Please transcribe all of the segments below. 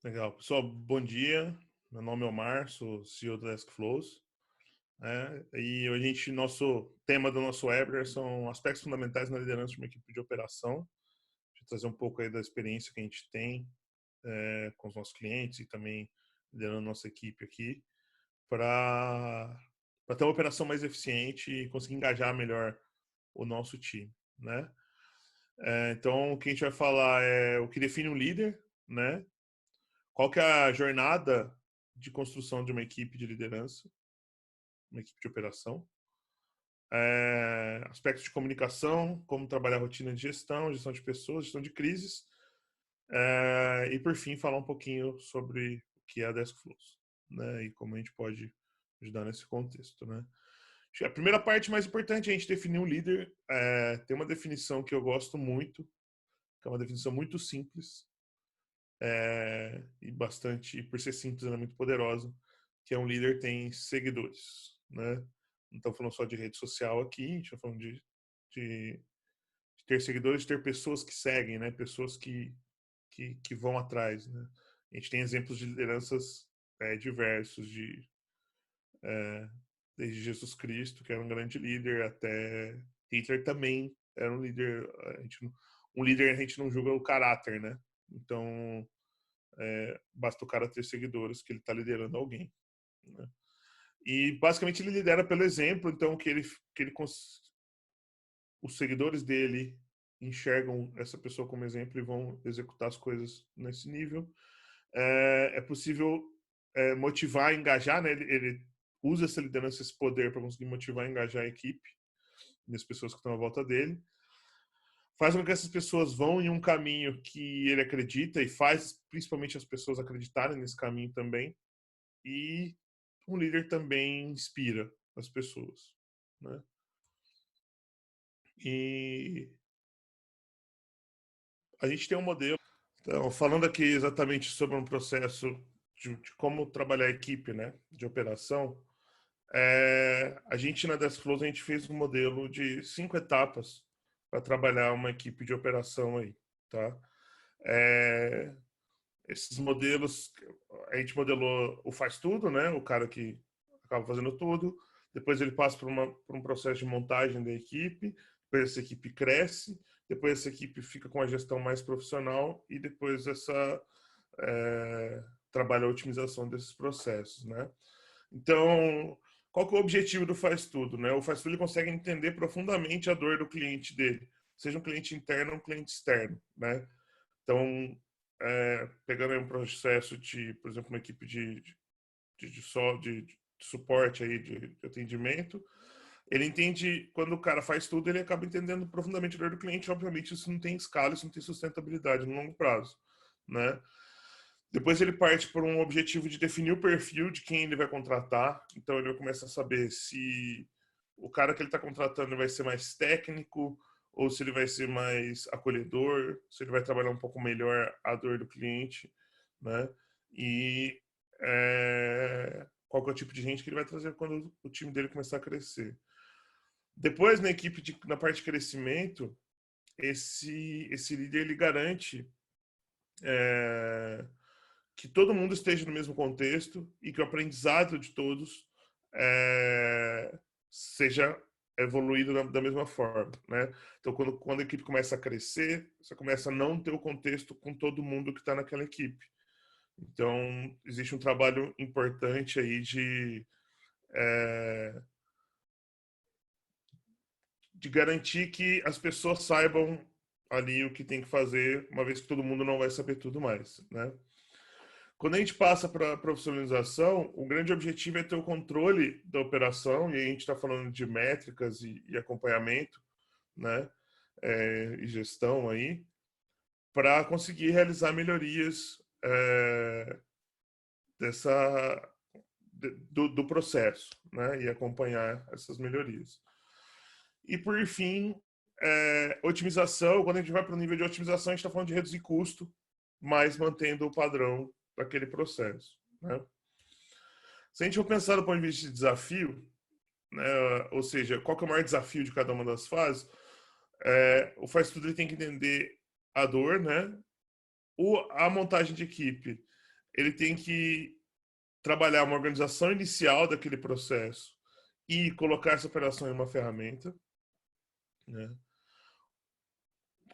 Legal. Pessoal, bom dia. Meu nome é Omar, sou CEO da Desk Flows. E nosso tema do nosso webinar são aspectos fundamentais na liderança de uma equipe de operação. Deixa eu trazer um pouco aí da experiência que a gente tem com os nossos clientes e também liderando nossa equipe aqui para ter uma operação mais eficiente e conseguir engajar melhor o nosso time, né? Então, o que a gente vai falar é o que define um líder, né? Qual que é a jornada de construção de uma equipe de liderança, uma equipe de operação? Aspectos de comunicação, como trabalhar a rotina de gestão de pessoas, gestão de crises. E, por fim, falar um pouquinho sobre o que é a Desk Flows, né? E como a gente pode ajudar nesse contexto, né? Acho que a primeira parte mais importante é a gente definir um líder. Tem uma definição que eu gosto muito, que é uma definição muito simples, e bastante, por ser simples, ela é muito poderosa, que é um líder tem seguidores, né? Não estamos falando só de rede social aqui, a gente está falando de ter seguidores, de ter pessoas que seguem, né? Pessoas que vão atrás, né? A gente tem exemplos de lideranças diversos, desde Jesus Cristo, que era um grande líder, até Hitler também era um líder. Um líder a gente não julga o caráter, né? Então, basta o cara ter seguidores que ele está liderando alguém, né? E basicamente ele lidera pelo exemplo, então os seguidores dele enxergam essa pessoa como exemplo e vão executar as coisas nesse nível. É possível motivar, engajar, né? Ele usa essa liderança, esse poder para conseguir motivar e engajar a equipe, as pessoas que estão à volta dele. Faz com que essas pessoas vão em um caminho que ele acredita e faz principalmente as pessoas acreditarem nesse caminho também. E um líder também inspira as pessoas, né? E a gente tem um modelo. Então, falando aqui exatamente sobre um processo de como trabalhar a equipe, né, de operação, a gente na Deskflows a gente fez um modelo de 5 etapas para trabalhar uma equipe de operação aí, tá? É, esses modelos, a gente modelou o faz tudo, né? O cara que acaba fazendo tudo. Depois ele passa por um processo de montagem da equipe. Depois essa equipe cresce. Depois essa equipe fica com a gestão mais profissional. E depois trabalha a otimização desses processos, né? Então, qual que é o objetivo do faz tudo, né? O faz tudo ele consegue entender profundamente a dor do cliente dele, seja um cliente interno ou um cliente externo, né? Então, pegando aí um processo de, por exemplo, uma equipe de suporte aí, de atendimento, ele entende, quando o cara faz tudo, ele acaba entendendo profundamente a dor do cliente. Obviamente, isso não tem escala, isso não tem sustentabilidade no longo prazo, né? Depois ele parte por um objetivo de definir o perfil de quem ele vai contratar. Então ele vai começar a saber se o cara que ele está contratando vai ser mais técnico ou se ele vai ser mais acolhedor, se ele vai trabalhar um pouco melhor a dor do cliente, né? E qual que é o tipo de gente que ele vai trazer quando o time dele começar a crescer. Depois, na parte de crescimento, esse líder ele garante é, que todo mundo esteja no mesmo contexto e que o aprendizado de todos seja evoluído da mesma forma, né? Então, quando a equipe começa a crescer, você começa a não ter o contexto com todo mundo que está naquela equipe. Então, existe um trabalho importante aí de garantir que as pessoas saibam ali o que tem que fazer, uma vez que todo mundo não vai saber tudo mais, né? Quando a gente passa para a profissionalização, o grande objetivo é ter o controle da operação, e aí a gente está falando de métricas e acompanhamento, né? E gestão aí, para conseguir realizar melhorias dessa, do processo, né? E acompanhar essas melhorias. E por fim, otimização. Quando a gente vai para o nível de otimização, a gente está falando de reduzir custo, mas mantendo o padrão daquele processo, né? Se a gente for pensar do ponto de vista de desafio, né, ou seja, qual que é o maior desafio de cada uma das fases, o faz tudo ele tem que entender a dor, né? A montagem de equipe ele tem que trabalhar uma organização inicial daquele processo e colocar essa operação em uma ferramenta, né?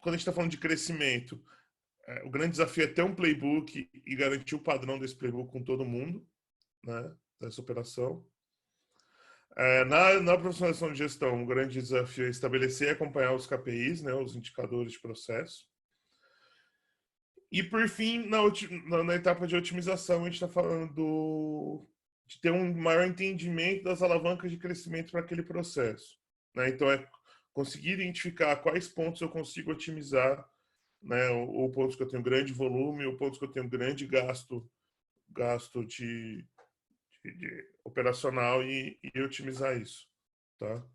Quando a gente está falando de crescimento, o grande desafio é ter um playbook e garantir o padrão desse playbook com todo mundo, né? Dessa operação. Na profissionalização de gestão, o grande desafio é estabelecer e acompanhar os KPIs, né? Os indicadores de processo. E, por fim, na etapa de otimização, a gente está falando de ter um maior entendimento das alavancas de crescimento para aquele processo, né? Então, é conseguir identificar quais pontos eu consigo otimizar, né? Ou pontos que eu tenho grande volume, ou pontos que eu tenho grande gasto de operacional e otimizar isso, tá?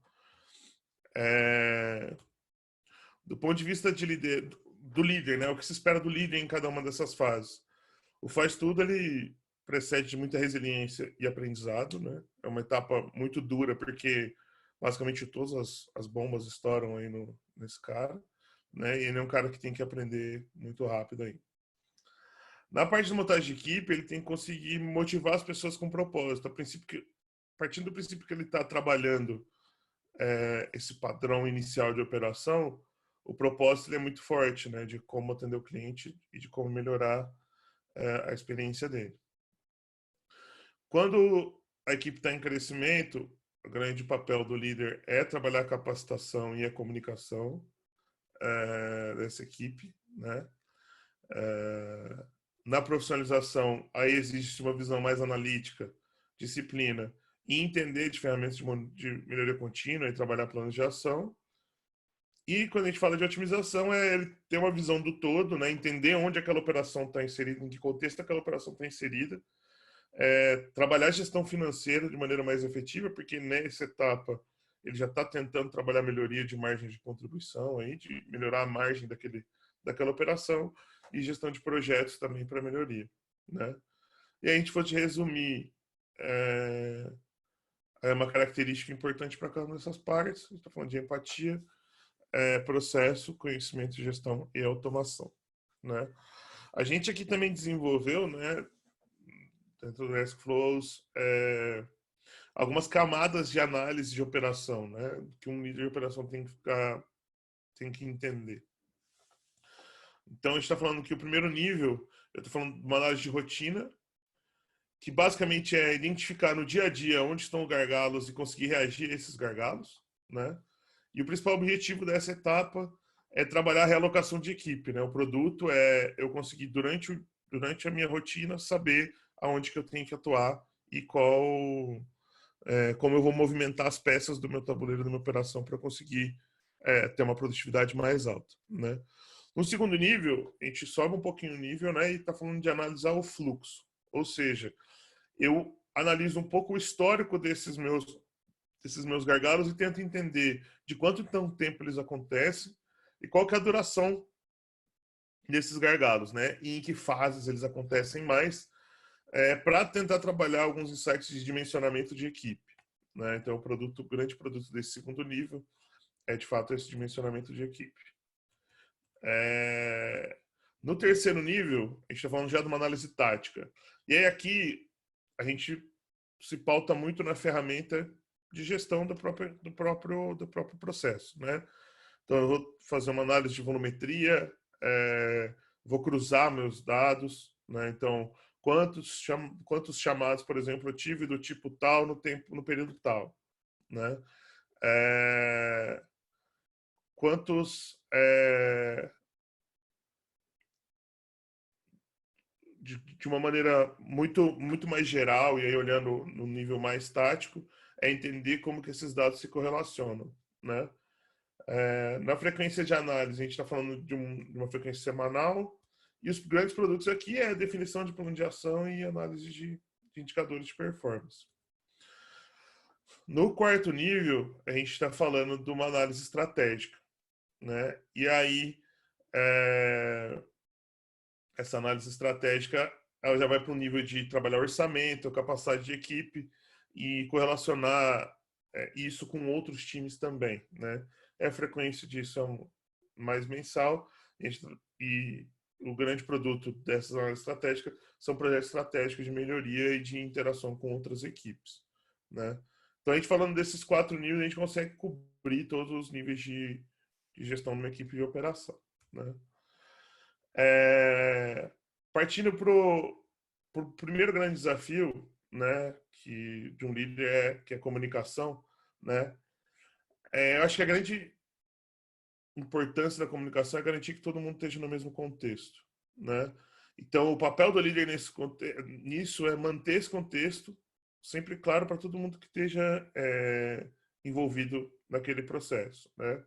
Do ponto de vista do líder, né? O que se espera do líder em cada uma dessas fases? O faz tudo, ele precede de muita resiliência e aprendizado, né? É uma etapa muito dura, porque basicamente todas as bombas estouram aí nesse cara, né? E ele é um cara que tem que aprender muito rápido aí. Na parte de montagem de equipe, ele tem que conseguir motivar as pessoas com propósito. Partindo do princípio que ele está trabalhando esse padrão inicial de operação, o propósito ele é muito forte, né? De como atender o cliente e de como melhorar a experiência dele. Quando a equipe está em crescimento, o grande papel do líder é trabalhar a capacitação e a comunicação dessa equipe, né? Na profissionalização, aí existe uma visão mais analítica, disciplina e entender de ferramentas de melhoria contínua e trabalhar planos de ação. E quando a gente fala de otimização, é ele ter uma visão do todo, né? Entender onde aquela operação está inserida, em que contexto aquela operação está inserida, trabalhar a gestão financeira de maneira mais efetiva, porque nessa etapa ele já está tentando trabalhar melhoria de margem de contribuição, aí, de melhorar a margem daquela operação, e gestão de projetos também para melhoria, né? E aí a gente fosse resumir uma característica importante para cada uma dessas partes. A gente está falando de empatia, processo, conhecimento, gestão e automação, né? A gente aqui também desenvolveu, né, dentro do Desk Flows, algumas camadas de análise de operação, né, que um líder de operação tem que entender. Então, a gente está falando que o primeiro nível, eu estou falando de uma análise de rotina, que basicamente é identificar no dia a dia onde estão os gargalos e conseguir reagir a esses gargalos, né? E o principal objetivo dessa etapa é trabalhar a realocação de equipe, né? O produto é eu conseguir durante a minha rotina saber aonde que eu tenho que atuar e como eu vou movimentar as peças do meu tabuleiro da minha operação para conseguir ter uma produtividade mais alta, né? No segundo nível, a gente sobe um pouquinho o nível, né? E está falando de analisar o fluxo, ou seja, eu analiso um pouco o histórico desses meus gargalos e tento entender de quanto tempo eles acontecem e qual que é a duração desses gargalos, né? E em que fases eles acontecem mais, para tentar trabalhar alguns insights de dimensionamento de equipe, né? Então, o grande produto desse segundo nível é, de fato, esse dimensionamento de equipe. No terceiro nível, a gente está falando já de uma análise tática. E aí aqui, a gente se pauta muito na ferramenta de gestão do próprio processo, né? Então, eu vou fazer uma análise de volumetria, vou cruzar meus dados, né? Então, quantos chamados, por exemplo, eu tive do tipo tal no período tal, né? Quantos de uma maneira muito mais geral e aí olhando no nível mais tático, é entender como que esses dados se correlacionam, né? Na frequência de análise, a gente está falando de uma frequência semanal, e os grandes produtos aqui é a definição de plano de ação e análise de indicadores de performance. No quarto nível, a gente está falando de uma análise estratégica, né? E aí, essa análise estratégica ela já vai para o nível de trabalhar orçamento, capacidade de equipe e correlacionar isso com outros times também, né? A frequência disso é mais mensal e o grande produto dessas análises estratégicas são projetos estratégicos de melhoria e de interação com outras equipes, né? Então, a gente falando desses 4 níveis, a gente consegue cobrir todos os níveis de gestão de uma equipe de operação, né? Partindo para o primeiro grande desafio, né, de um líder que é a comunicação, né? Eu acho que a grande importância da comunicação é garantir que todo mundo esteja no mesmo contexto, né? Então, o papel do líder nisso é manter esse contexto sempre claro para todo mundo que esteja envolvido naquele processo, né?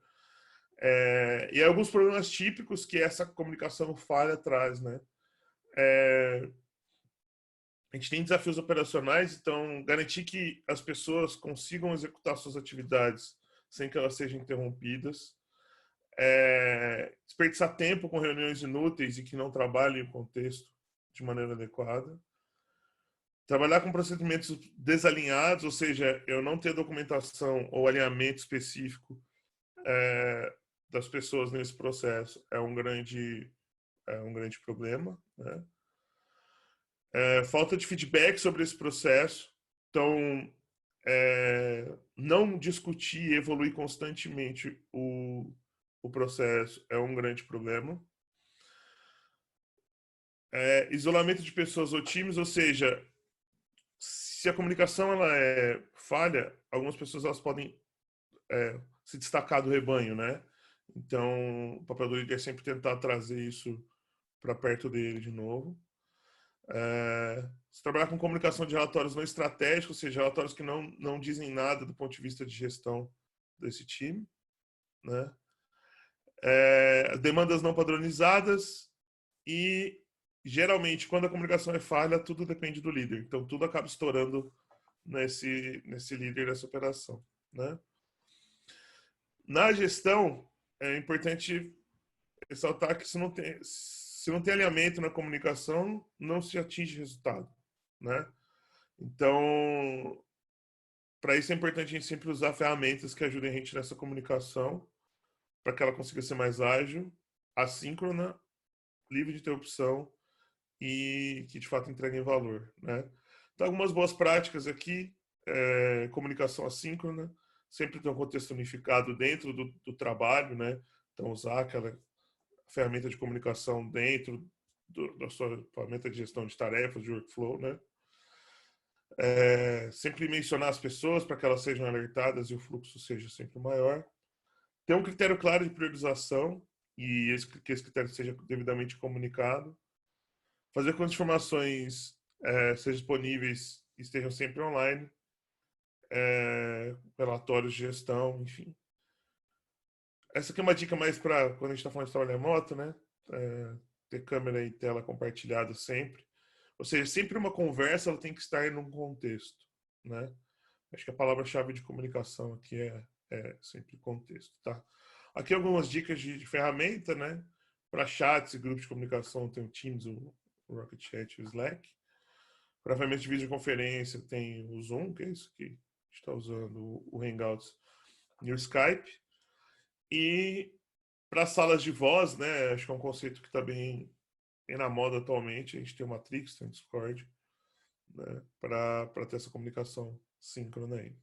E alguns problemas típicos que essa comunicação falha traz, né? A gente tem desafios operacionais, então garantir que as pessoas consigam executar suas atividades sem que elas sejam interrompidas. Desperdiçar tempo com reuniões inúteis e que não trabalhem o contexto de maneira adequada. Trabalhar com procedimentos desalinhados, ou seja, eu não ter documentação ou alinhamento específico das pessoas nesse processo é um grande problema, né? Falta de feedback sobre esse processo. Então, não discutir e evoluir constantemente o processo é um grande problema. Isolamento de pessoas ou times, ou seja, se a comunicação ela é falha, algumas pessoas elas podem se destacar do rebanho, né? Então, o papel do líder é sempre tentar trazer isso para perto dele de novo. Se trabalhar com comunicação de relatórios não estratégicos, ou seja, relatórios que não dizem nada do ponto de vista de gestão desse time, né? Demandas não padronizadas e, geralmente, quando a comunicação é falha, tudo depende do líder. Então, tudo acaba estourando nesse líder dessa operação, né? Na gestão, é importante ressaltar que se não tem alinhamento na comunicação, não se atinge resultado, né? Então, para isso é importante a gente sempre usar ferramentas que ajudem a gente nessa comunicação, para que ela consiga ser mais ágil, assíncrona, livre de interrupção e que de fato entreguem valor, né? Então, algumas boas práticas aqui: comunicação assíncrona, sempre ter um contexto unificado dentro do trabalho, né? Então, usar aquela ferramenta de comunicação dentro da sua ferramenta de gestão de tarefas, de workflow, né? Sempre mencionar as pessoas para que elas sejam alertadas e o fluxo seja sempre maior. Ter um critério claro de priorização e que esse critério seja devidamente comunicado. Fazer com que as informações sejam disponíveis e estejam sempre online. Relatórios de gestão, enfim. Essa aqui é uma dica mais para quando a gente está falando de trabalho remoto, né? Ter câmera e tela compartilhada sempre. Ou seja, sempre uma conversa ela tem que estar num contexto, né? Acho que a palavra-chave de comunicação aqui é sempre contexto, tá? Aqui algumas dicas de ferramenta, né? Para chats e grupos de comunicação tem o Teams, o Rocket Chat e o Slack. Para ferramentas de videoconferência tem o Zoom, que é isso que a gente está usando, o Hangouts e o Skype. E para salas de voz, né? Acho que é um conceito que está bem na moda atualmente. A gente tem o Matrix, tem o Discord, né? Para ter essa comunicação síncrona aí.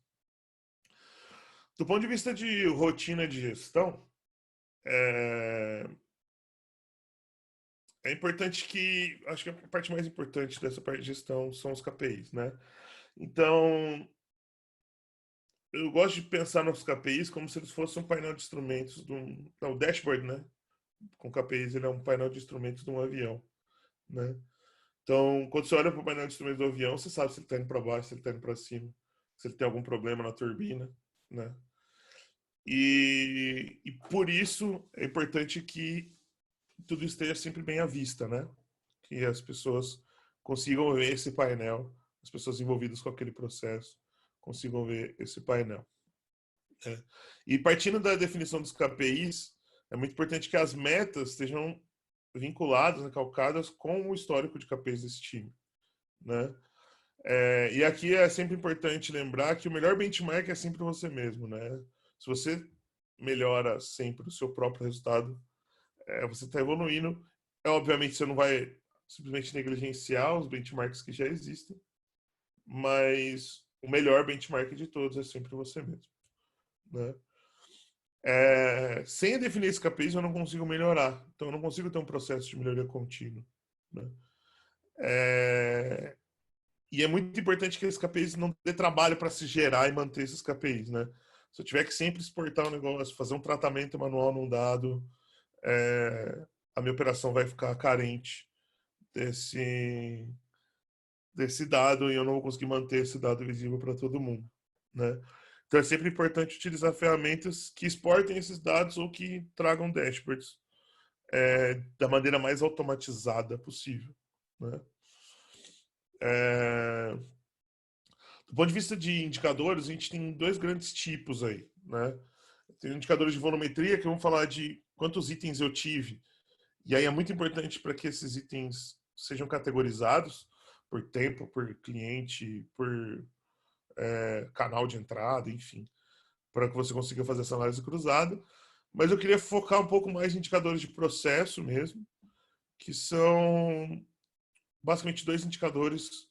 Do ponto de vista de rotina de gestão, é importante que, acho que a parte mais importante dessa parte de gestão são os KPIs, né? Então, eu gosto de pensar nos KPIs como se eles fossem um painel de instrumentos o dashboard, né? Com KPIs, ele é um painel de instrumentos de um avião, né? Então, quando você olha para o painel de instrumentos do avião, você sabe se ele está indo para baixo, se ele está indo para cima, se ele tem algum problema na turbina, né? E por isso é importante que tudo esteja sempre bem à vista, né? Que as pessoas consigam ver esse painel, as pessoas envolvidas com aquele processo consigam ver esse painel. E partindo da definição dos KPIs, é muito importante que as metas estejam vinculadas, né, calcadas com o histórico de KPIs desse time, né? E aqui é sempre importante lembrar que o melhor benchmark é sempre você mesmo, né? Se você melhora sempre o seu próprio resultado, você está evoluindo obviamente, você não vai simplesmente negligenciar os benchmarks que já existem, mas o melhor benchmark de todos é sempre você mesmo, né? Sem definir esses KPIs, eu não consigo melhorar. Então, eu não consigo ter um processo de melhoria contínua, né? E é muito importante que esses KPIs não dê trabalho para se gerar e manter esses KPIs, né? Se eu tiver que sempre exportar um negócio, fazer um tratamento manual num dado, a minha operação vai ficar carente desse, desse dado e eu não vou conseguir manter esse dado visível para todo mundo, né? Então é sempre importante utilizar ferramentas que exportem esses dados ou que tragam dashboards da maneira mais automatizada possível, né? É, do ponto de vista de indicadores, a gente tem dois grandes tipos aí, né? Tem indicadores de volumetria que vão falar de quantos itens eu tive. E aí é muito importante para que esses itens sejam categorizados por tempo, por cliente, por canal de entrada, enfim, para que você consiga fazer essa análise cruzada. Mas eu queria focar um pouco mais em indicadores de processo mesmo, que são basicamente dois indicadores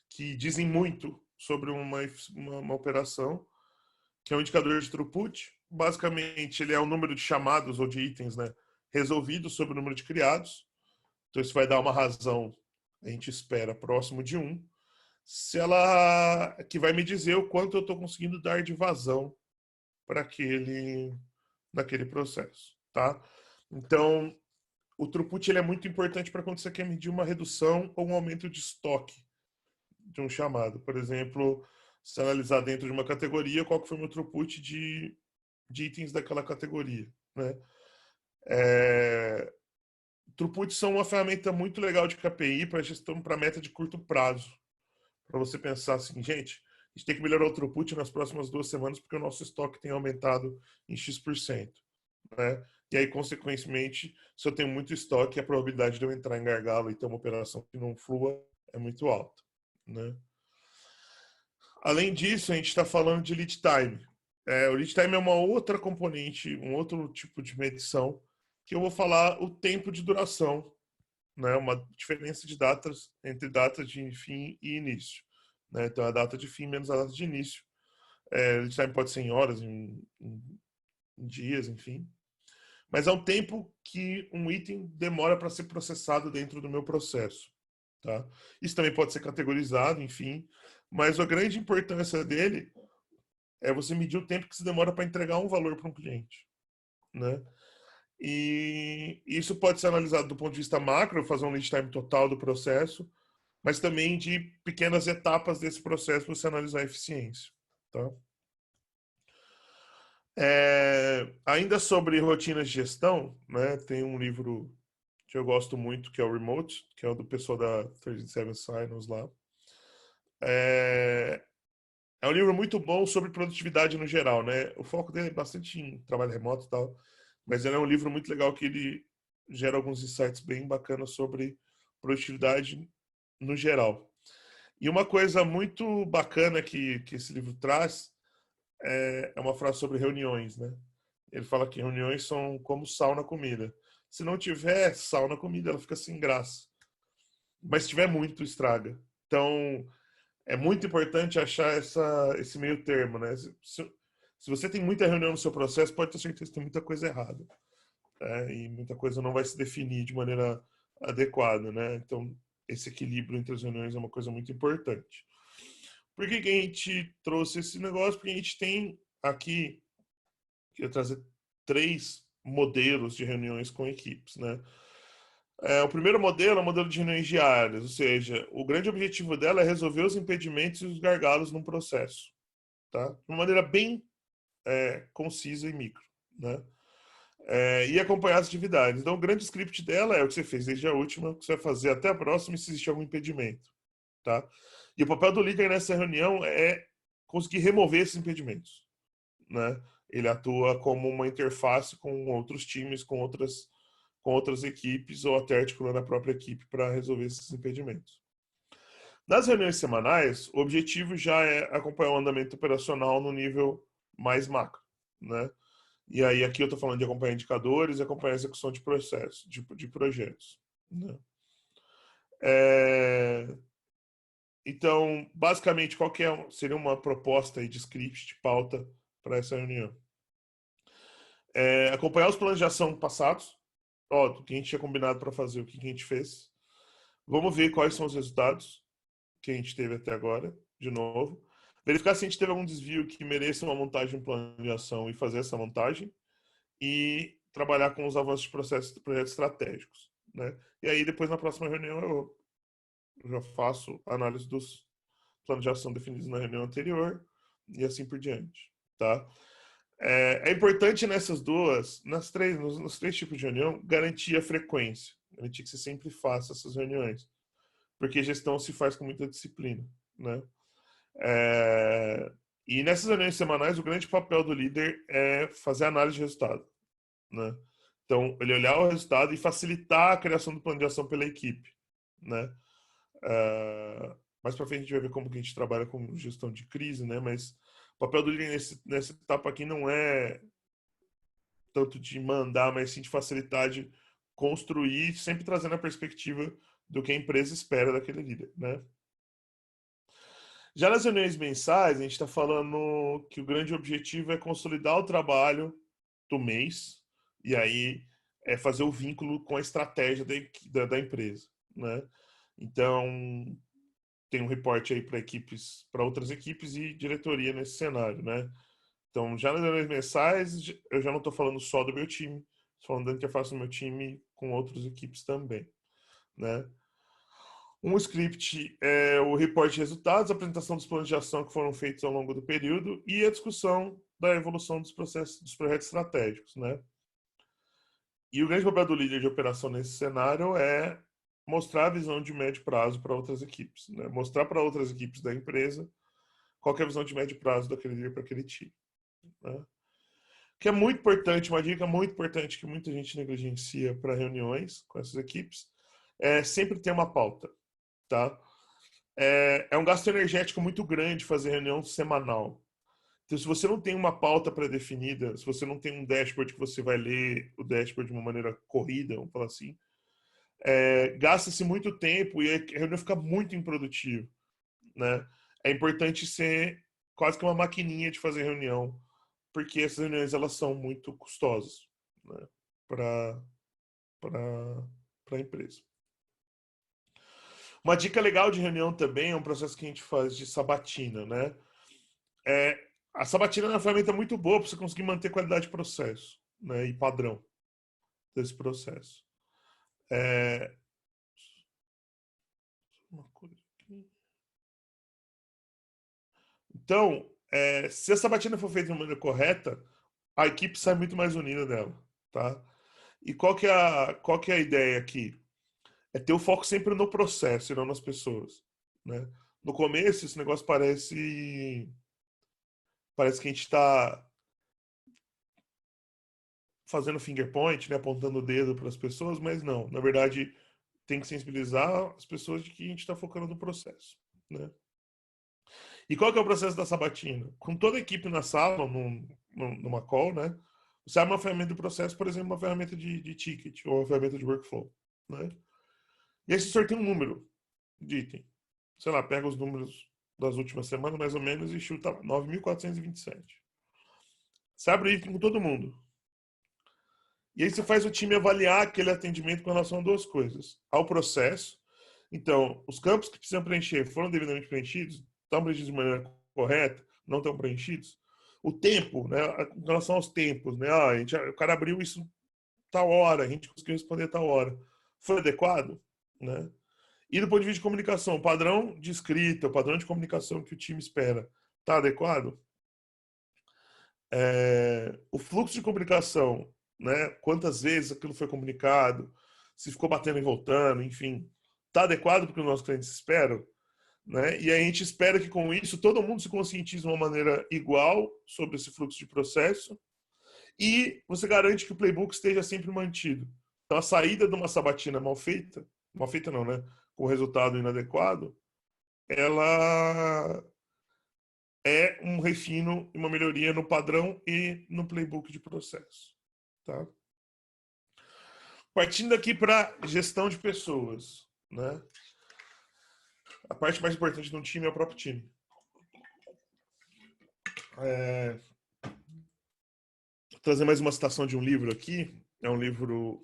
que dizem muito sobre uma operação, que é o indicador de throughput. Basicamente, ele é o número de chamados ou de itens, né, resolvidos sobre o número de criados. Então, isso vai dar uma razão, a gente espera, próximo de 1. Se ela que vai me dizer o quanto eu estou conseguindo dar de vazão para naquele processo, tá? Então, o throughput ele é muito importante para quando você quer medir uma redução ou um aumento de estoque de um chamado. Por exemplo, se analisar dentro de uma categoria qual que foi o meu throughput de itens daquela categoria, né? Throughput são uma ferramenta muito legal de KPI para gestão para meta de curto prazo. Para você pensar assim, gente, a gente tem que melhorar o throughput nas próximas 2 semanas porque o nosso estoque tem aumentado em X%, né? E aí, consequentemente, se eu tenho muito estoque, a probabilidade de eu entrar em gargalo e ter uma operação que não flua é muito alta, né? Além disso, a gente está falando de lead time. O lead time é uma outra componente, um outro tipo de medição, que eu vou falar o tempo de duração, né? Uma diferença de datas entre data de fim e início, né? Então, a data de fim menos a data de início. Lead time pode ser em horas, em dias, enfim. Mas é o tempo que um item demora para ser processado dentro do meu processo, tá? Isso também pode ser categorizado, enfim, mas a grande importância dele é você medir o tempo que se demora para entregar um valor para um cliente, né? E isso pode ser analisado do ponto de vista macro, fazer um lead time total do processo, mas também de pequenas etapas desse processo para você analisar a eficiência, tá? Ainda sobre rotinas de gestão, né, tem um livro que eu gosto muito, que é o Remote, que é o do pessoal da 37 Signals lá. É um livro muito bom sobre produtividade no geral, né? O foco dele é bastante em trabalho remoto e tal, mas ele é um livro muito legal que ele gera alguns insights bem bacanas sobre produtividade no geral. E uma coisa muito bacana que esse livro traz é uma frase sobre reuniões, né? Ele fala que reuniões são como sal na comida. Se não tiver sal na comida, ela fica sem graça. Mas se tiver muito, estraga. Então, é muito importante achar esse meio termo, né? Se você tem muita reunião no seu processo, pode ter certeza que tem muita coisa errada. Né? E muita coisa não vai se definir de maneira adequada, né? Então, esse equilíbrio entre as reuniões é uma coisa muito importante. Por que a gente trouxe esse negócio? Porque a gente tem aqui, queria trazer 3 modelos de reuniões com equipes, né? O primeiro modelo é o modelo de reuniões diárias, ou seja, o grande objetivo dela é resolver os impedimentos e os gargalos num processo, tá? De uma maneira bem concisa e micro, né? E acompanhar as atividades. Então, o grande script dela é o que você fez desde a última, o que você vai fazer até a próxima e se existe algum impedimento, tá? E o papel do líder nessa reunião é conseguir remover esses impedimentos, né? Ele atua como uma interface com outros times, com outras equipes ou até articulando a própria equipe para resolver esses impedimentos. Nas reuniões semanais, o objetivo já é acompanhar o andamento operacional no nível mais macro, né? E aí aqui eu estou falando de acompanhar indicadores e acompanhar a execução de processos, de projetos. né? Então, basicamente, qual que seria uma proposta aí de script, de pauta para essa reunião? Acompanhar os planos de ação passados, ó, o que a gente tinha combinado para fazer, o que a gente fez. Vamos ver quais são os resultados que a gente teve até agora, de novo. Verificar se a gente teve algum desvio que mereça uma montagem de um plano de ação e fazer essa montagem. E trabalhar com os avanços de processos de projetos estratégicos, né? E aí, depois, na próxima reunião, eu já faço análise dos planos de ação definidos na reunião anterior e assim por diante, tá? É importante nessas duas, nos três tipos de reunião, garantir a frequência, garantir que você sempre faça essas reuniões, porque gestão se faz com muita disciplina, né? E nessas reuniões semanais, o grande papel do líder é fazer análise de resultado, né? Então, ele olhar o resultado e facilitar a criação do plano de ação pela equipe, né? Mais para frente a gente vai ver como que a gente trabalha com gestão de crise, né? Mas o papel do líder nessa etapa aqui não é tanto de mandar, mas sim de facilitar, de construir, sempre trazendo a perspectiva do que a empresa espera daquele líder, né? Já nas reuniões mensais, a gente está falando que o grande objetivo é consolidar o trabalho do mês e aí fazer o vínculo com a estratégia da empresa, né? Então, tem um reporte aí para equipes, para outras equipes e diretoria nesse cenário, né? Então, já nas reuniões mensais, eu já não estou falando só do meu time, estou falando do que eu faço no meu time com outras equipes também, né? Um script é o reporte de resultados, a apresentação dos planos de ação que foram feitos ao longo do período e a discussão da evolução dos processos, dos projetos estratégicos, né? E o grande papel do líder de operação nesse cenário é mostrar a visão de médio prazo para outras equipes, né? Mostrar para outras equipes da empresa qual é a visão de médio prazo daquele líder para aquele time, né? Que é muito importante, uma dica muito importante que muita gente negligencia para reuniões com essas equipes, é sempre ter uma pauta, tá? É um gasto energético muito grande fazer reunião semanal. Então, se você não tem uma pauta pré-definida, se você não tem um dashboard que você vai ler o dashboard de uma maneira corrida, vamos falar assim, gasta-se muito tempo e a reunião fica muito improdutiva, né? É importante ser quase que uma maquininha de fazer reunião, porque essas reuniões elas são muito custosas, né? Para a empresa. Uma dica legal de reunião também é um processo que a gente faz de sabatina, né? A sabatina é uma ferramenta muito boa para você conseguir manter qualidade de processo, né? E padrão desse processo. Uma coisa aqui. Então, se a sabatina for feita de maneira correta, a equipe sai muito mais unida dela, tá? E qual que é a ideia aqui? É ter o foco sempre no processo e não nas pessoas, né? No começo, esse negócio parece que a gente está fazendo finger point, né? Apontando o dedo para as pessoas, mas não. Na verdade, tem que sensibilizar as pessoas de que a gente está focando no processo, né? E qual que é o processo da sabatina? Com toda a equipe na sala, numa call, né? Você abre uma ferramenta de processo, por exemplo, uma ferramenta de ticket ou uma ferramenta de workflow, né? E aí você sorteia um número de item. Sei lá, pega os números das últimas semanas, mais ou menos, e chuta 9.427. Você abre o item com todo mundo. E aí você faz o time avaliar aquele atendimento com relação a duas coisas. Ao processo. Então, os campos que precisam preencher foram devidamente preenchidos? Estão preenchidos de maneira correta? Não estão preenchidos? O tempo, né? Com relação aos tempos, né? O cara abriu isso tal hora, a gente conseguiu responder tal hora. Foi adequado? Né? E do ponto de vista de comunicação, o padrão de escrita, o padrão de comunicação que o time espera, está adequado? O fluxo de comunicação, né? Quantas vezes aquilo foi comunicado, se ficou batendo e voltando, enfim, está adequado para o que os nossos clientes esperam, né? E a gente espera que com isso todo mundo se conscientize de uma maneira igual sobre esse fluxo de processo e você garante que o playbook esteja sempre mantido. Então a saída de uma sabatina mal feita não, né? Com resultado inadequado, ela é um refino e uma melhoria no padrão e no playbook de processo, tá? Partindo aqui para gestão de pessoas, né? A parte mais importante de um time é o próprio time. Vou trazer mais uma citação de um livro aqui. É um livro,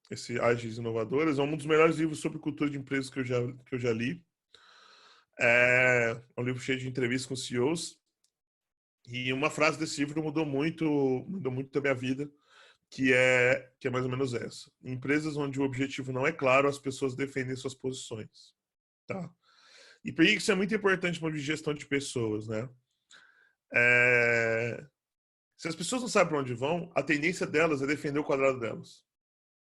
esse Ágeis Inovadoras, é um dos melhores livros sobre cultura de empresas que eu já li. É um livro cheio de entrevistas com CEOs. E uma frase desse livro mudou muito a minha vida, que é mais ou menos essa. Em empresas onde o objetivo não é claro, as pessoas defendem suas posições. Tá? E por isso é muito importante no gestão de pessoas, né? Se as pessoas não sabem para onde vão, a tendência delas é defender o quadrado delas,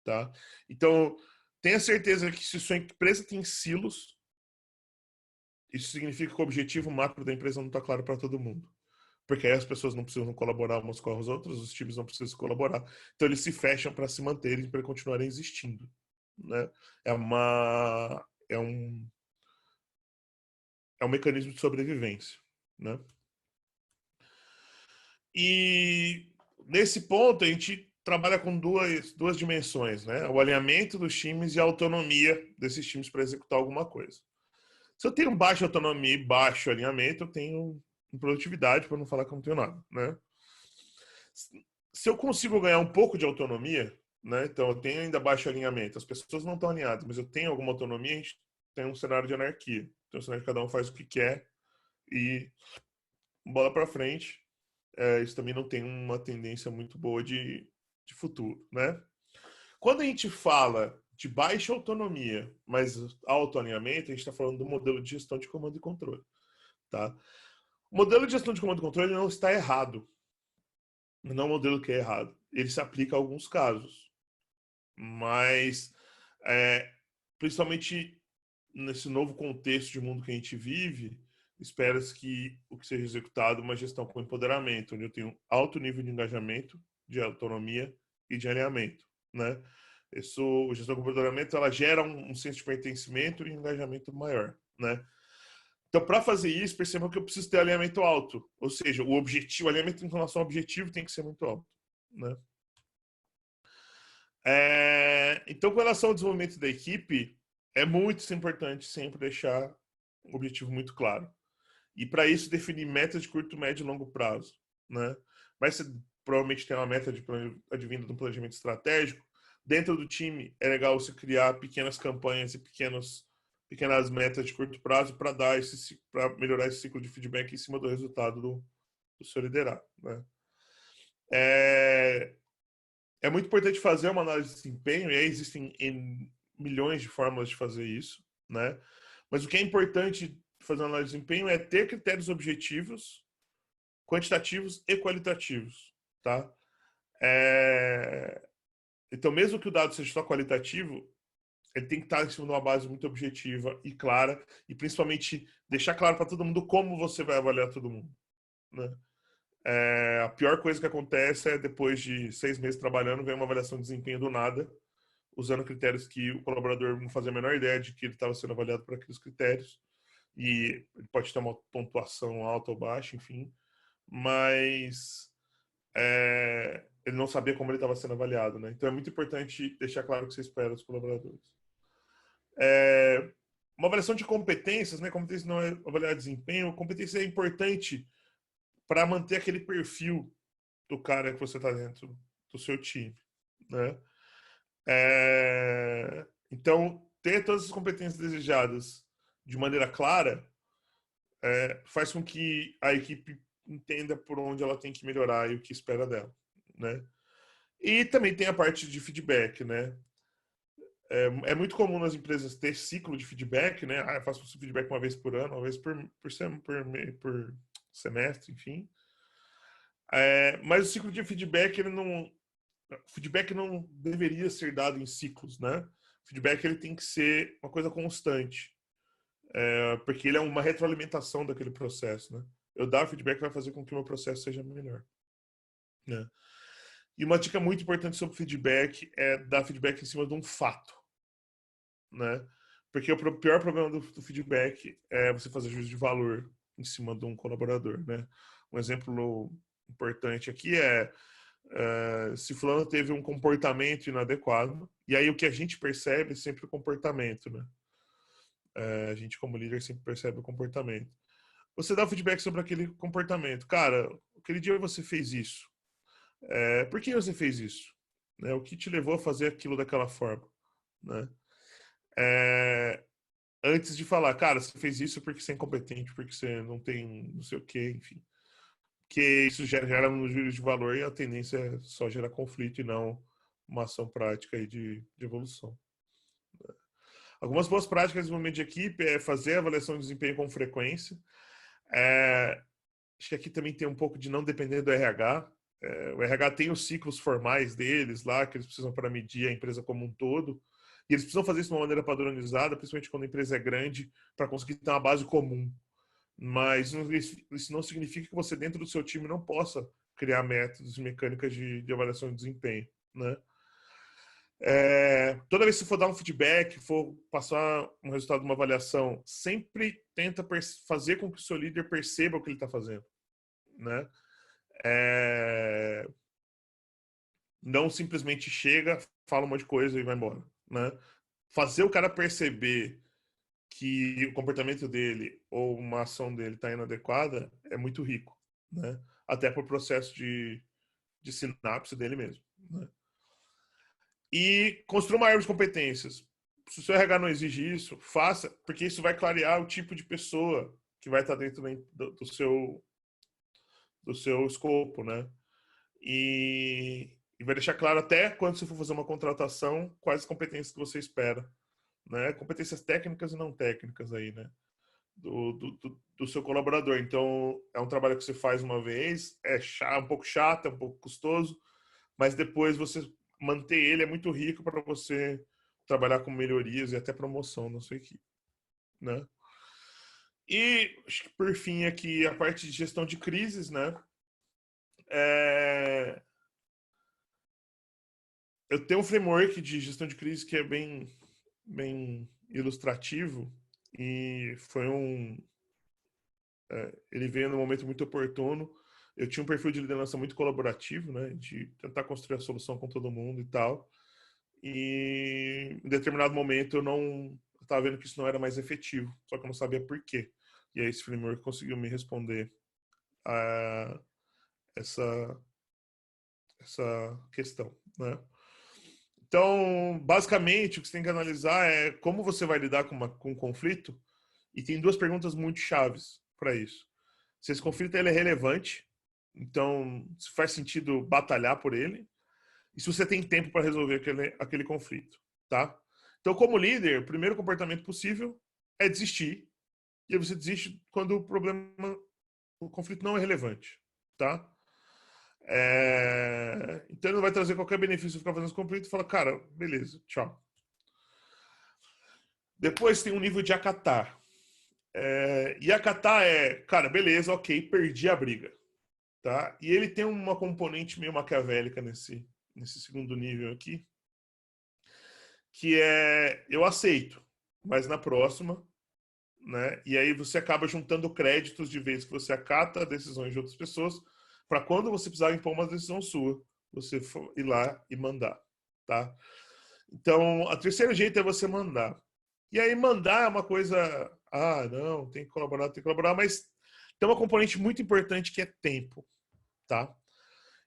tá? Então, tenha certeza que se sua empresa tem silos, isso significa que o objetivo macro da empresa não está claro para todo mundo. Porque aí as pessoas não precisam colaborar umas com as outras, os times não precisam colaborar. Então, eles se fecham para se manterem, para continuarem existindo, né? É um mecanismo de sobrevivência, né? E nesse ponto a gente trabalha com duas dimensões, né? O alinhamento dos times e a autonomia desses times para executar alguma coisa. Se eu tenho baixa autonomia e baixo alinhamento, eu tenho produtividade, para não falar que eu não tenho nada, né? Se eu consigo ganhar um pouco de autonomia, né? Então eu tenho ainda baixo alinhamento, as pessoas não estão alinhadas, mas eu tenho alguma autonomia, a gente tem um cenário de anarquia. Então, um cenário que cada um faz o que quer e bola para frente. Isso também não tem uma tendência muito boa de futuro, né? Quando a gente fala de baixa autonomia, mas alto alinhamento, a gente está falando do modelo de gestão de comando e controle, tá? O modelo de gestão de comando e controle não está errado. Não é um modelo que é errado. Ele se aplica a alguns casos, mas principalmente nesse novo contexto de mundo que a gente vive, espera-se que o que seja executado é uma gestão com empoderamento, onde eu tenho alto nível de engajamento, de autonomia e de alinhamento, né? A gestão com empoderamento, ela gera um senso de pertencimento e engajamento maior, né? Então, para fazer isso, percebam que eu preciso ter alinhamento alto, ou seja, o alinhamento em relação ao objetivo tem que ser muito alto, né? Então, com relação ao desenvolvimento da equipe, é muito importante sempre deixar o objetivo muito claro. E para isso, definir metas de curto, médio e longo prazo, né? Mas você provavelmente tem uma meta advinda de um planejamento estratégico. Dentro do time, é legal você criar pequenas campanhas e pequenas metas de curto prazo para melhorar esse ciclo de feedback em cima do resultado do seu liderado, né? É muito importante fazer uma análise de desempenho, e aí existem milhões de formas de fazer isso, né? Mas o que é importante fazer uma análise de desempenho é ter critérios objetivos, quantitativos e qualitativos, tá? Então, mesmo que o dado seja só qualitativo, ele tem que estar em cima de uma base muito objetiva e clara, e principalmente deixar claro para todo mundo como você vai avaliar todo mundo, né? A pior coisa que acontece é depois de 6 meses trabalhando, vem uma avaliação de desempenho do nada, usando critérios que o colaborador não fazia a menor ideia de que ele estava sendo avaliado por aqueles critérios, e ele pode ter uma pontuação alta ou baixa, enfim, mas ele não sabia como ele estava sendo avaliado, né? Então é muito importante deixar claro o que você espera dos colaboradores. Uma avaliação de competências, né? Competência não é avaliar desempenho, competência é importante para manter aquele perfil do cara que você está dentro do seu time, né? Então, ter todas as competências desejadas de maneira clara faz com que a equipe entenda por onde ela tem que melhorar e o que espera dela, né? E também tem a parte de feedback, né? É muito comum nas empresas ter ciclo de feedback, né? Eu faço feedback uma vez por ano, uma vez por semestre, enfim. Mas o ciclo de feedback, o feedback não deveria ser dado em ciclos, né? O feedback ele tem que ser uma coisa constante, porque ele é uma retroalimentação daquele processo, né? Eu dar feedback vai fazer com que o meu processo seja melhor, né? E uma dica muito importante sobre feedback é dar feedback em cima de um fato, né? Porque o pior problema do feedback é você fazer juízo de valor em cima de um colaborador, né? Um exemplo importante aqui Se fulano teve um comportamento inadequado, e aí o que a gente percebe é sempre o comportamento, né? A gente, como líder, sempre percebe o comportamento. Você dá feedback sobre aquele comportamento. Cara, aquele dia você fez isso. Por que você fez isso? Né? O que te levou a fazer aquilo daquela forma? Né? Antes de falar, cara, você fez isso porque você é incompetente, porque você não tem não sei o quê, enfim. Porque isso gera um juízo de valor e a tendência é só gerar conflito e não uma ação prática aí de evolução. Algumas boas práticas de desenvolvimento de equipe é fazer avaliação de desempenho com frequência. Acho que aqui também tem um pouco de não depender do RH. O RH tem os ciclos formais deles lá, que eles precisam para medir a empresa como um todo. E eles precisam fazer isso de uma maneira padronizada, principalmente quando a empresa é grande, para conseguir ter uma base comum. Mas isso não significa que você, dentro do seu time, não possa criar métodos e mecânicas de avaliação de desempenho, né? Toda vez que for dar um feedback, for passar um resultado de uma avaliação, sempre tenta fazer com que o seu líder perceba o que ele está fazendo, né? Não simplesmente chega, fala um monte de coisa e vai embora, né? Fazer o cara perceber que o comportamento dele ou uma ação dele está inadequada é muito rico, né? Até para o processo de sinapse dele mesmo, né? E construa uma árvore de competências. Se o seu RH não exige isso, faça, porque isso vai clarear o tipo de pessoa que vai estar dentro do seu escopo, né? E vai deixar claro até quando você for fazer uma contratação, quais as competências que você espera, né? Competências técnicas e não técnicas aí, né? Do seu colaborador. Então, é um trabalho que você faz uma vez, um pouco chato, é um pouco custoso, mas depois você manter ele é muito rico para você trabalhar com melhorias e até promoção na sua equipe, né? E acho que por fim aqui a parte de gestão de crises, né? Eu tenho um framework de gestão de crise que é bem ilustrativo e ele veio num momento muito oportuno. Eu tinha um perfil de liderança muito colaborativo, né? De tentar construir a solução com todo mundo e tal. E em determinado momento eu não estava vendo que isso não era mais efetivo, só que eu não sabia por quê. E aí esse framework conseguiu me responder a essa questão, né? Então, basicamente, o que você tem que analisar é como você vai lidar com um conflito. E tem duas perguntas muito chaves para isso. Se esse conflito ele é relevante, então se faz sentido batalhar por ele, e se você tem tempo para resolver aquele conflito, tá? Então, como líder, o primeiro comportamento possível é desistir. E aí você desiste quando o conflito não é relevante, tá? Então ele não vai trazer qualquer benefício ficar fazendo esse conflito e fala, cara, beleza, tchau. Depois tem um nível de acatar. E acatar cara, beleza, ok, perdi a briga, tá? E ele tem uma componente meio maquiavélica nesse segundo nível aqui, que eu aceito, mas na próxima, né? E aí você acaba juntando créditos de vez que você acata decisões de outras pessoas, para quando você precisar impor uma decisão sua, você ir lá e mandar, tá? Então, o terceiro jeito é você mandar. E aí mandar é uma coisa, não, tem que colaborar, mas tem uma componente muito importante que é tempo, tá?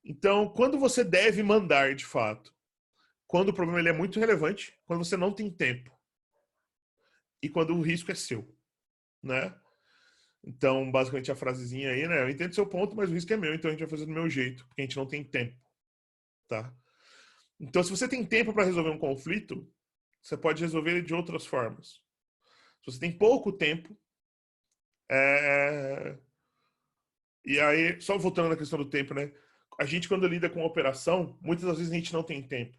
Então, quando você deve mandar de fato? Quando o problema ele é muito relevante, quando você não tem tempo e quando o risco é seu, né? Então, basicamente a frasezinha aí, né? Eu entendo seu ponto, mas o risco é meu, então a gente vai fazer do meu jeito, porque a gente não tem tempo, tá? Então, se você tem tempo para resolver um conflito, você pode resolver ele de outras formas. Se você tem pouco tempo, é... e aí, só voltando na questão do tempo, né? A gente, quando lida com operação, muitas das vezes a gente não tem tempo.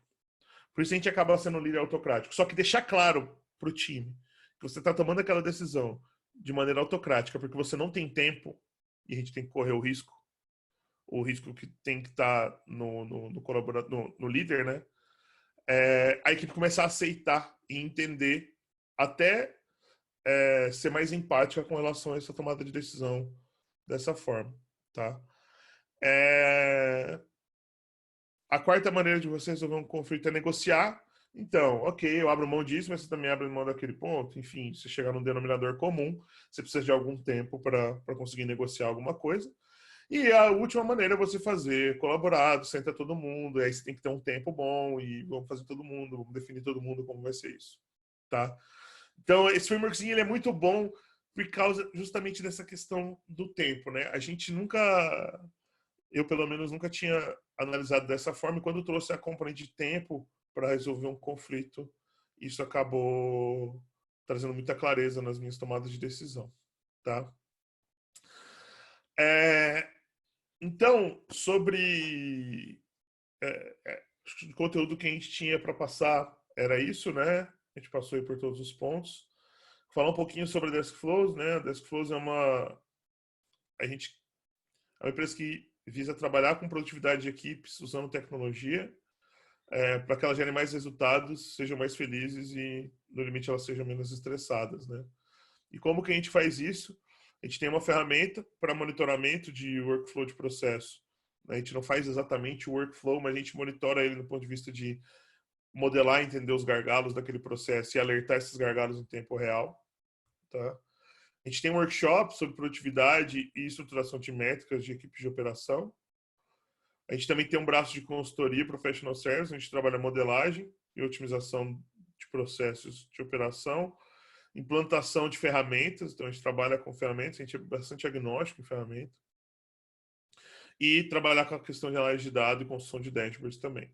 Por isso a gente acaba sendo um líder autocrático. Só que deixar claro para o time que você está tomando aquela decisão de maneira autocrática, porque você não tem tempo, e a gente tem que correr o risco que tem que estar no colaborador, no líder, né? A equipe começar a aceitar e entender até ser mais empática com relação a essa tomada de decisão dessa forma, tá? A quarta maneira de você resolver um conflito é negociar. Então, ok, eu abro mão disso, mas você também abre mão daquele ponto. Enfim, se chegar num denominador comum, você precisa de algum tempo para conseguir negociar alguma coisa. E a última maneira é você fazer colaborado, senta todo mundo, aí você tem que ter um tempo bom e vamos fazer todo mundo, vamos definir todo mundo como vai ser isso, tá? Então, esse frameworkzinho ele é muito bom por causa justamente dessa questão do tempo, né? A gente nunca, eu pelo menos nunca tinha analisado dessa forma e quando trouxe a componente de tempo para resolver um conflito, isso acabou trazendo muita clareza nas minhas tomadas de decisão, tá? É, então, sobre o conteúdo que a gente tinha para passar, era isso, né? A gente passou aí por todos os pontos. Falar um pouquinho sobre a Desk Flows, né? A Desk Flows a gente é uma empresa que visa trabalhar com produtividade de equipes usando tecnologia para que elas gerem mais resultados, sejam mais felizes e, no limite, elas sejam menos estressadas, né? E como que a gente faz isso? A gente tem uma ferramenta para monitoramento de workflow de processo. A gente não faz exatamente o workflow, mas a gente monitora ele do ponto de vista de modelar e entender os gargalos daquele processo e alertar esses gargalos em tempo real. Tá? A gente tem um workshop sobre produtividade e estruturação de métricas de equipes de operação. A gente também tem um braço de consultoria Professional Service, a gente trabalha modelagem e otimização de processos de operação, implantação de ferramentas, então a gente trabalha com ferramentas, a gente é bastante agnóstico em ferramenta, e trabalhar com a questão de análise de dados e construção de dashboards também.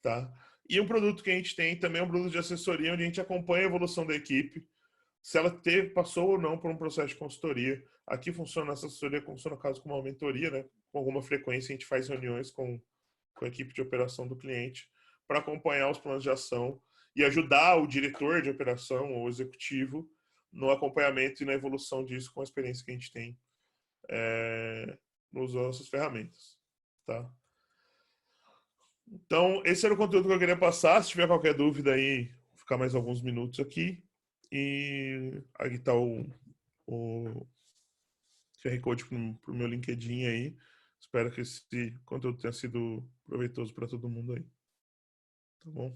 Tá? E um produto que a gente tem também é um produto de assessoria, onde a gente acompanha a evolução da equipe, se ela passou ou não por um processo de consultoria. Aqui funciona essa assessoria, funciona caso como uma mentoria, né? Com alguma frequência a gente faz reuniões com a equipe de operação do cliente para acompanhar os planos de ação e ajudar o diretor de operação ou executivo no acompanhamento e na evolução disso com a experiência que a gente tem nos nossas ferramentas, tá? Então, esse era o conteúdo que eu queria passar. Se tiver qualquer dúvida aí, vou ficar mais alguns minutos aqui. E aqui está o QR Code para o meu LinkedIn aí. Espero que esse conteúdo tenha sido proveitoso para todo mundo aí. Tá bom?